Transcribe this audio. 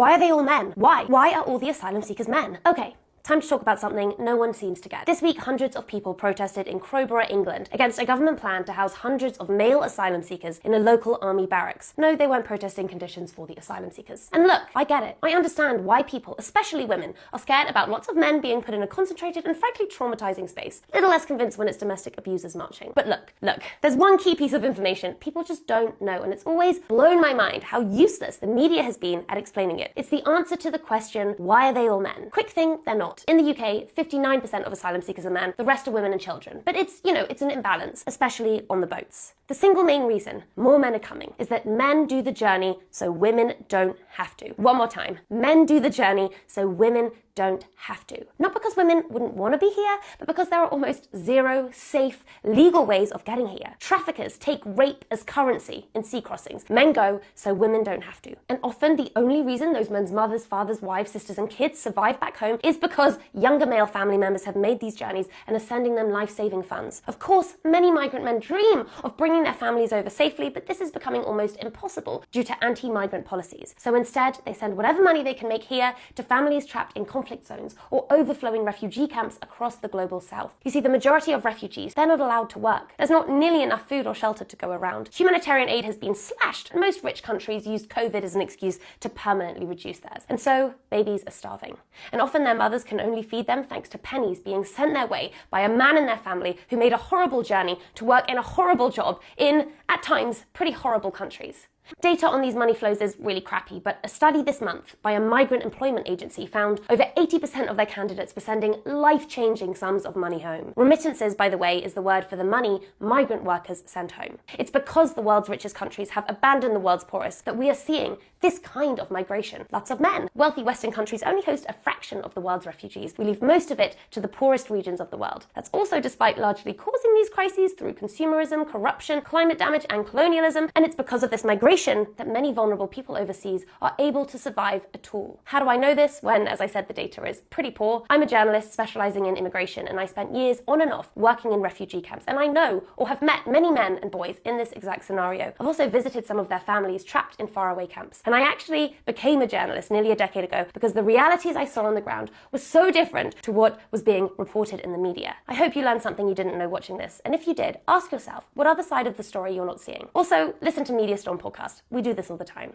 Why are they all men? Why? Why are all the asylum seekers men? Okay. Time to talk about something no one seems to get. This week, hundreds of people protested in Crowborough, England, against a government plan to house hundreds of male asylum seekers in a local army barracks. No, they weren't protesting conditions for the asylum seekers. And look, I get it. I understand why people, especially women, are scared about lots of men being put in a concentrated and frankly traumatizing space. A little less convinced when it's domestic abusers marching. But look, there's one key piece of information people just don't know, and it's always blown my mind how useless the media has been at explaining it. It's the answer to the question, why are they all men? Quick thing, they're not. In the UK, 59% of asylum seekers are men, the rest are women and children. But it's an imbalance, especially on the boats. The single main reason more men are coming is that men do the journey so women don't have to. One more time. Men do the journey so women don't have to. Not because women wouldn't want to be here, but because there are almost zero safe, legal ways of getting here. Traffickers take rape as currency in sea crossings. Men go so women don't have to. And often the only reason those men's mothers, fathers, wives, sisters, and kids survive back home is because younger male family members have made these journeys and are sending them life-saving funds. Of course, many migrant men dream of bringing their families over safely, but this is becoming almost impossible due to anti-migrant policies. So instead, they send whatever money they can make here to families trapped in conflict zones or overflowing refugee camps across the global south. You see, the majority of refugees, they're not allowed to work. There's not nearly enough food or shelter to go around. Humanitarian aid has been slashed, and most rich countries used COVID as an excuse to permanently reduce theirs. And so, babies are starving. And often their mothers can only feed them thanks to pennies being sent their way by a man in their family who made a horrible journey to work in a horrible job in, at times, pretty horrible countries. Data on these money flows is really crappy, but a study this month by a migrant employment agency found over 80% of their candidates were sending life-changing sums of money home. Remittances, by the way, is the word for the money migrant workers send home. It's because the world's richest countries have abandoned the world's poorest that we are seeing this kind of migration. Lots of men. Wealthy Western countries only host a fraction of the world's refugees. We leave most of it to the poorest regions of the world. That's also despite largely causing these crises through consumerism, corruption, climate damage, and colonialism, and it's because of this migration that many vulnerable people overseas are able to survive at all. How do I know this when, as I said, the data is pretty poor? I'm a journalist specializing in immigration, and I spent years on and off working in refugee camps, and I know or have met many men and boys in this exact scenario. I've also visited some of their families trapped in faraway camps, and I actually became a journalist nearly a decade ago because the realities I saw on the ground were so different to what was being reported in the media. I hope you learned something you didn't know watching this, and if you did, ask yourself, what other side of the story you're not seeing? Also, listen to Media Storm podcast. We do this all the time.